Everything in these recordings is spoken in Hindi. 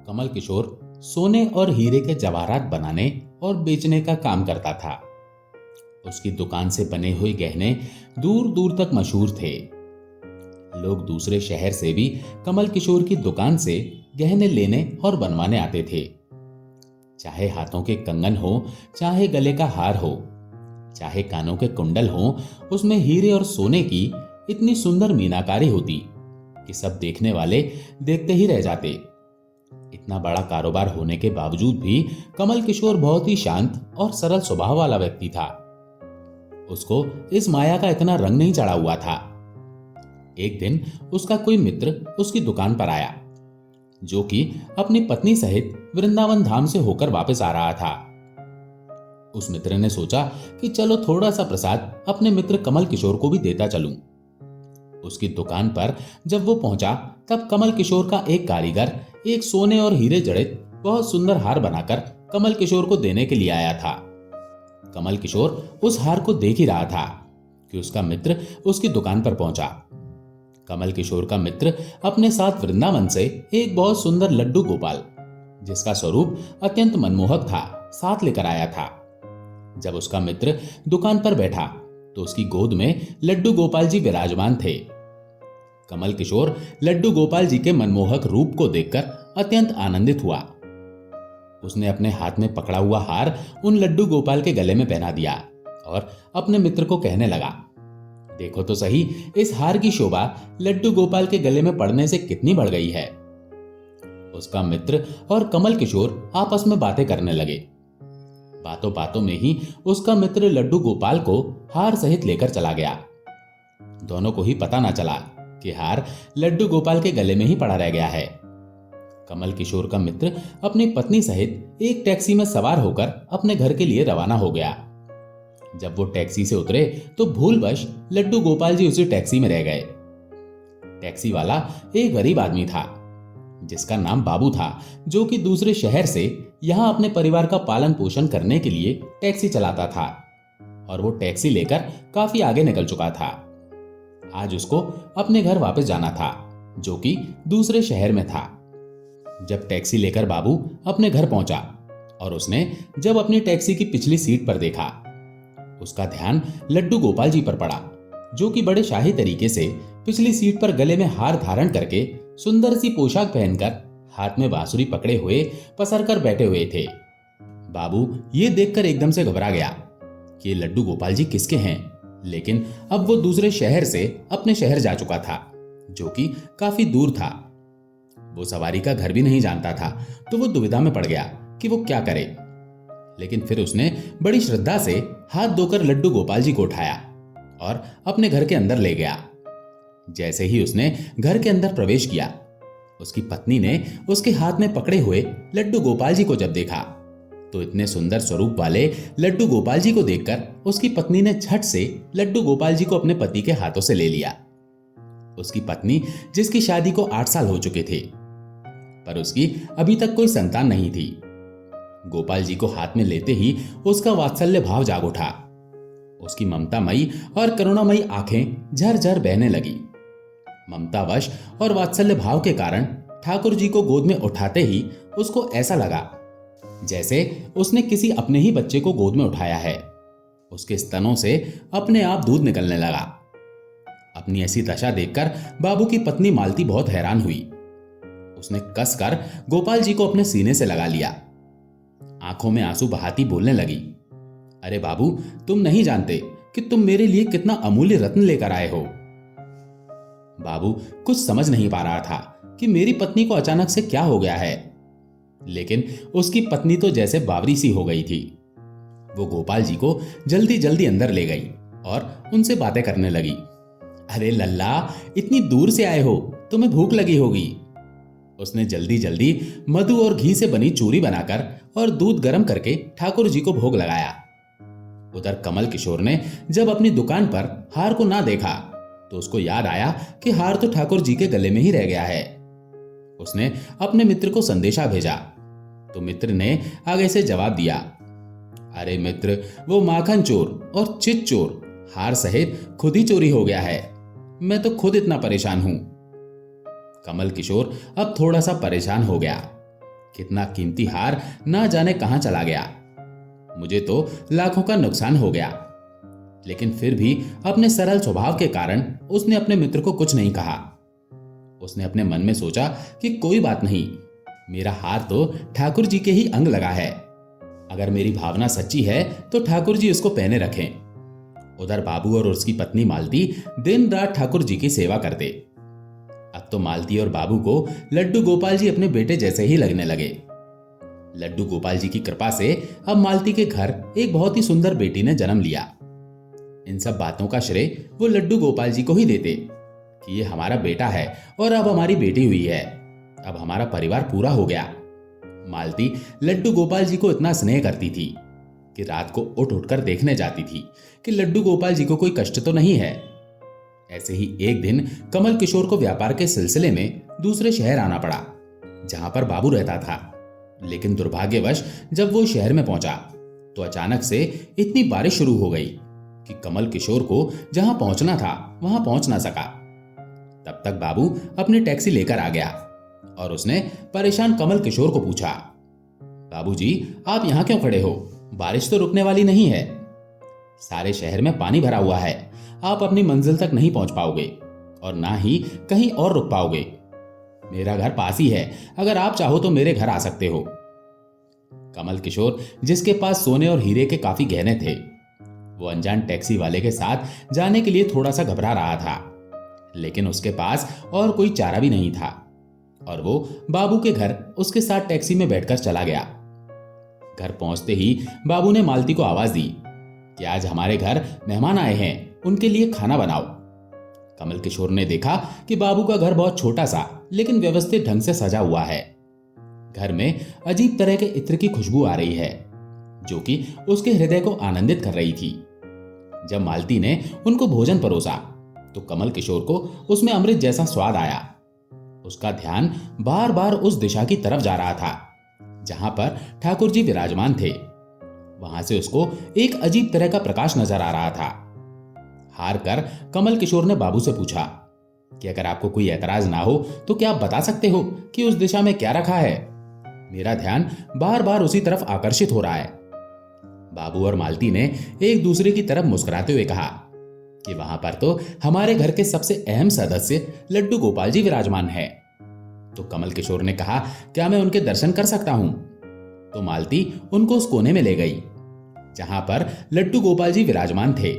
कमल किशोर सोने और हीरे के जवाहरात बनाने और बेचने का काम करता था। उसकी दुकान से बने हुए गहने दूर दूर तक मशहूर थे। लोग दूसरे शहर से भी कमल किशोर की दुकान से गहने लेने और बनवाने आते थे। चाहे हाथों के कंगन हो, चाहे गले का हार हो, चाहे कानों के कुंडल हो, उसमें हीरे और सोने की इतनी सुंदर मीनाकारी होती कि सब देखने वाले देखते ही रह जाते। इतना बड़ा कारोबार होने के बावजूद भी कमल किशोर बहुत ही शांत और सरल स्वभाव वाला व्यक्ति था। उसको इस माया का इतना रंग नहीं चढ़ा हुआ था। एक दिन उसका कोई मित्र उसकी दुकान पर आया, जो कि अपनी पत्नी सहित वृंदावन धाम से होकर वापस आ रहा था। उस मित्र ने सोचा कि चलो थोड़ा सा प्रसाद अपने मित्र कमल किशोर को भी देता चलूं। उसकी दुकान पर जब वो पहुंचा तब कमल किशोर का एक कारीगर एक सोने और हीरे जड़ित बहुत सुंदर हार बनाकर कमल किशोर को देने के लिए आया था। कमल किशोर उस हार को देख ही रहा था कि उसका मित्र उसकी दुकान पर पहुंचा। कमल किशोर का मित्र अपने साथ वृंदावन से एक बहुत सुंदर लड्डू गोपाल, जिसका स्वरूप अत्यंत मनमोहक था, साथ लेकर आया था। जब उसका मित्र दुकान पर बैठा तो उसकी गोद में लड्डू गोपाल जी विराजमान थे। कमल किशोर लड्डू गोपाल जी के मनमोहक रूप को देखकर अत्यंत आनंदित हुआ। उसने अपने हाथ में पकड़ा हुआ हार उन लड्डू गोपाल के गले में पहना दिया और अपने मित्र को कहने लगा, देखो तो सही, इस हार की शोभा लड्डू गोपाल के गले में पड़ने से कितनी बढ़ गई है। उसका मित्र और कमल किशोर आपस में बातें करने लगे। बातों बातों में ही उसका मित्र लड्डू गोपाल को हार सहित लेकर चला गया। दोनों को ही पता ना चला कि हार लड्डू गोपाल के गले में ही पड़ा रह गया है। कमल किशोर का मित्र अपनी पत्नी सहित एक टैक्सी में सवार होकर अपने घर के लिए रवाना हो गया। जब वो टैक्सी से उतरे तो भूलवश लड्डू गोपाल जी उसी टैक्सी में रह गए। टैक्सी वाला एक गरीब आदमी था, जिसका नाम बाबू था, जो कि दूसरे शहर से यहां अपने परिवार का पालन पोषण करने के लिए टैक्सी चलाता था और वो टैक्सी लेकर काफी आगे निकल चुका था। आज उसको अपने घर वापस जाना था, जो कि दूसरे शहर में था। जब टैक्सी लेकर बाबू अपने घर पहुंचा और उसने जब अपनी टैक्सी की पिछली सीट पर देखा, उसका ध्यान लड्डू गोपाल जी पर पड़ा, जो कि बड़े शाही तरीके से पिछली सीट पर गले में हार धारण करके सुंदर सी पोशाक पहनकर हाथ में बांसुरी पकड़े हुए पसर कर बैठे हुए थे। बाबू ये देखकर एकदम से घबरा गया कि ये लड्डू गोपाल जी किसके हैं, लेकिन अब वो दूसरे शहर से अपने शहर जा चुका था, जो कि काफी दूर था। वो सवारी का घर भी नहीं जानता था, तो वो दुविधा में पड़ गया कि वो क्या करे। लेकिन फिर उसने बड़ी श्रद्धा से हाथ धोकर लड्डू गोपाल जी को उठाया और अपने घर के अंदर ले गया। जैसे ही उसने घर के अंदर प्रवेश किया, उसकी पत्नी ने उसके हाथ में पकड़े हुए लड्डू गोपाल जी को जब देखा तो इतने सुंदर स्वरूप वाले लड्डू गोपाल जी को देखकर उसकी पत्नी ने झट से लड्डू गोपाल जी को अपने पति के हाथों से ले लिया। उसकी पत्नी, जिसकी शादी को 8 साल हो चुके थे, पर उसकी अभी तक कोई संतान नहीं थी, गोपाल जी को हाथ में लेते ही उसका वात्सल्य भाव जाग उठा। उसकी ममतामयी और करुणामयी आंखें झरझर बहने लगी। ममतावश और वात्सल्य भाव के कारण ठाकुर जी को गोद में उठाते ही उसको ऐसा लगा जैसे उसने किसी अपने ही बच्चे को गोद में उठाया है। उसके स्तनों से अपने आप दूध निकलने लगा। अपनी ऐसी दशा देखकर बाबू की पत्नी मालती बहुत हैरान हुई। उसने कसकर गोपाल जी को अपने सीने से लगा लिया। आंखों में आंसू बहाती बोलने लगी, अरे बाबू, तुम नहीं जानते कि तुम मेरे लिए कितना अमूल्य रत्न लेकर आए हो। बाबू कुछ समझ नहीं पा रहा था कि मेरी पत्नी को अचानक से क्या हो गया है, लेकिन उसकी पत्नी तो जैसे बावरी सी हो गई थी। वो गोपाल जी को जल्दी जल्दी अंदर ले गई और उनसे बातें करने लगी। अरे लल्ला, इतनी दूर से आए हो, तुम्हें भूख लगी होगी। उसने जल्दी जल्दी मधु और घी से बनी चूरी बनाकर और दूध गर्म करके ठाकुर जी को भोग लगाया। उधर कमल किशोर ने जब अपनी दुकान पर हार को ना देखा तो उसको याद आया कि हार तो ठाकुर जी के गले में ही रह गया है। उसने अपने मित्र को संदेशा भेजा तो मित्र ने आगे से जवाब दिया, अरे मित्र, वो माखन चोर और चित चोर हार सहित खुद ही चोरी हो गया है। मैं तो खुद इतना परेशान हूं। कमल किशोर अब थोड़ा सा परेशान हो गया। कितना कीमती हार ना जाने कहां चला गया। मुझे तो लाखों का नुकसान हो गया। लेकिन फिर भी अपने सरल स्वभाव के कारण उसने अपने मित्र को कुछ नहीं कहा। उसने अपने मन में सोचा कि कोई बात नहीं, मेरा हार तो ठाकुर जी के ही अंग लगा है। अगर मेरी भावना सच्ची है तो ठाकुर जी उसको पहने रखें। उधर बाबू और उसकी पत्नी मालती दिन रात ठाकुर जी की सेवा करते। अब तो मालती और बाबू को लड्डू गोपाल जी अपने बेटे जैसे ही लगने लगे। लड्डू गोपाल जी की कृपा से अब मालती के घर एक बहुत ही सुंदर बेटी ने जन्म लिया। इन सब बातों का श्रेय वो लड्डू गोपाल जी को ही देते कि ये हमारा बेटा है और अब हमारी बेटी हुई है। अब हमारा परिवार पूरा हो गया। मालती लड्डू गोपाल जी को इतना स्नेह करती थी कि रात को उठ उठकर देखने जाती थी कि लड्डू गोपाल जी को कोई कष्ट तो नहीं है। ऐसे ही एक दिन कमल किशोर को व्यापार के सिलसिले में दूसरे शहर आना पड़ा जहां पर बाबू रहता था। लेकिन दुर्भाग्यवश जब वो शहर में पहुंचा तो अचानक से इतनी बारिश शुरू हो गई कि कमल किशोर को जहां पहुंचना था वहां पहुंच ना सका। तब तक बाबू अपनी टैक्सी लेकर आ गया और उसने परेशान कमल किशोर को पूछा, बाबूजी आप यहां क्यों खड़े हो? बारिश तो रुकने वाली नहीं है। सारे शहर में पानी भरा हुआ है, आप अपनी मंजिल तक नहीं पहुंच पाओगे और ना ही कहीं और रुक पाओगे। मेरा घर पास ही है, अगर आप चाहो तो मेरे घर आ सकते हो। कमल किशोर, जिसके पास सोने और हीरे के काफी गहने थे, वो अनजान टैक्सी वाले के साथ जाने के लिए थोड़ा सा घबरा रहा था। लेकिन उसके पास और कोई चारा भी नहीं था और वो बाबू के घर उसके साथ टैक्सी में बैठकर चला गया। घर पहुंचते ही बाबू ने मालती को आवाज दी कि आज हमारे घर मेहमान आए हैं, उनके लिए खाना बनाओ। कमल किशोर ने देखा कि बाबू का घर बहुत छोटा सा लेकिन व्यवस्थित ढंग से सजा हुआ है। घर में अजीब तरह के इत्र की खुशबू आ रही है जो कि उसके हृदय को आनंदित कर रही थी। जब मालती ने उनको भोजन परोसा तो कमल किशोर को उसमें अमृत जैसा स्वाद आया। उसका ध्यान बार बार उस दिशा की तरफ जा रहा था जहां पर ठाकुर जी विराजमान थे। वहां से उसको एक अजीब तरह का प्रकाश नजर आ रहा था। हार कर कमल किशोर ने बाबू से पूछा कि अगर आपको कोई ऐतराज ना हो तो क्या आप बता सकते हो कि उस दिशा में क्या रखा है? मेरा ध्यान बार बार उसी तरफ आकर्षित हो रहा है। बाबू और मालती ने एक दूसरे की तरफ मुस्कुराते हुए कहा कि वहां पर तो हमारे घर के सबसे अहम सदस्य लड्डू गोपाल जी विराजमान है। तो कमल किशोर ने कहा, क्या मैं उनके दर्शन कर सकता हूं? तो मालती उनको उस कोने में ले गई जहां पर लड्डू गोपाल जी विराजमान थे।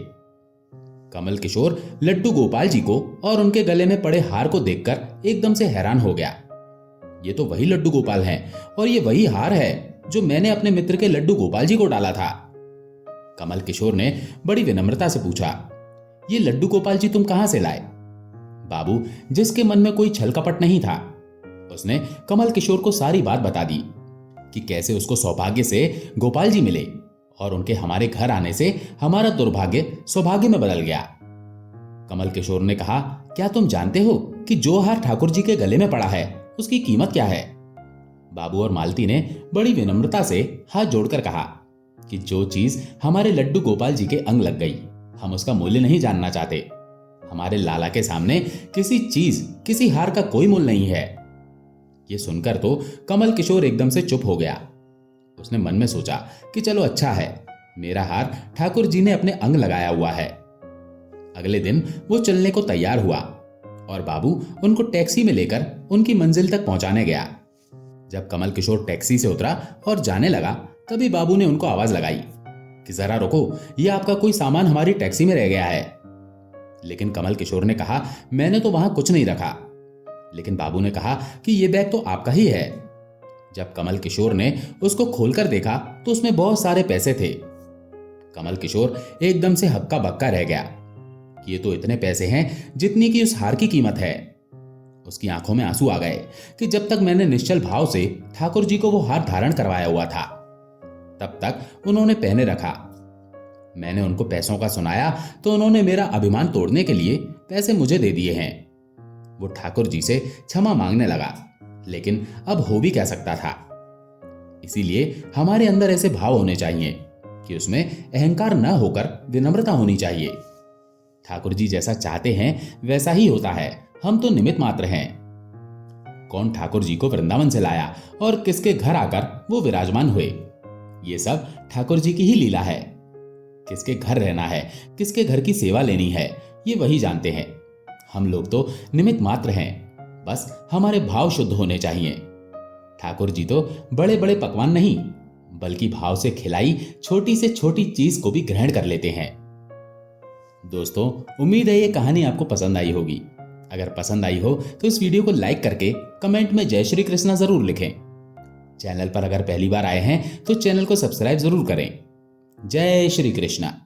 कमल किशोर लड्डू गोपाल जी को और उनके गले में पड़े हार को देखकर एकदम से हैरान हो गया। ये तो वही लड्डू गोपाल हैं और ये वही हार है जो मैंने अपने मित्र के लड्डू गोपाल जी को डाला था। कमल किशोर ने बड़ी विनम्रता से पूछा, ये लड्डू गोपाल जी तुम कहां से लाए? बाबू, जिसके मन में कोई छल कपट नहीं था, उसने कमल किशोर को सारी बात बता दी कि कैसे उसको सौभाग्य से गोपाल जी मिले और उनके हमारे घर आने से हमारा दुर्भाग्य सौभाग्य में बदल गया। कमल किशोर ने कहा, क्या तुम जानते हो कि जो हार ठाकुर जी के गले में पड़ा है उसकी कीमत क्या है? बाबू और मालती ने बड़ी विनम्रता से हाथ जोड़कर कहा कि जो चीज हमारे लड्डू गोपाल जी के अंग लग गई, हम उसका मूल्य नहीं जानना चाहते। हमारे लाला के सामने किसी चीज, किसी हार का कोई मूल्य नहीं है। ये सुनकर तो कमल किशोर एकदम से चुप हो गया। उसने मन में सोचा कि चलो अच्छा है, मेरा हार ठाकुर जी ने अपने अंग लगाया हुआ है। अगले दिन वो चलने को तैयार हुआ और बाबू उनको टैक्सी में लेकर उनकी मंजिल तक पहुंचाने गया। जब कमल किशोर टैक्सी से उतरा और जाने लगा तभी बाबू ने उनको आवाज लगाई कि जरा रुको, ये आपका कोई सामान हमारी टैक्सी में रह गया है। लेकिन कमल किशोर ने कहा, मैंने तो वहां कुछ नहीं रखा। लेकिन बाबू ने कहा कि ये बैग तो आपका ही है। जब कमल किशोर ने उसको खोलकर देखा तो उसमें बहुत सारे पैसे थे। कमल किशोर एकदम से हक्का बक्का रह गया। ये तो इतने पैसे हैं जितनी की उस हार की कीमत है। उसकी आंखों में आंसू आ गए कि जब तक मैंने निश्चल भाव से ठाकुर जी को वो हार धारण करवाया हुआ था तब तक उन्होंने पहने रखा। मैंने उनको पैसों का सुनाया तो उन्होंने मेरा अभिमान तोड़ने के लिए पैसे मुझे दे दिए हैं। वो ठाकुर जी से क्षमा मांगने लगा, लेकिन अब हो भी क्या सकता था। इसीलिए हमारे अंदर ऐसे भाव होने चाहिए कि उसमें अहंकार न होकर विनम्रता होनी चाहिए। ठाकुर जी जैसा चाहते हैं वैसा ही होता है, हम तो निमित्त मात्र हैं। कौन ठाकुर जी को वृंदावन से लाया और किसके घर आकर वो विराजमान हुए, ये सब ठाकुर जी की ही लीला है। किसके घर रहना है, किसके घर की सेवा लेनी है, ये वही जानते हैं। हम लोग तो निमित्त मात्र हैं, बस हमारे भाव शुद्ध होने चाहिए। ठाकुर जी तो बड़े बड़े पकवान नहीं, बल्कि भाव से खिलाई छोटी से छोटी चीज को भी ग्रहण कर लेते हैं। दोस्तों, उम्मीद है ये कहानी आपको पसंद आई होगी। अगर पसंद आई हो तो इस वीडियो को लाइक करके कमेंट में जय श्री कृष्णा जरूर लिखें। चैनल पर अगर पहली बार आए हैं तो चैनल को सब्सक्राइब जरूर करें। जय श्री कृष्णा।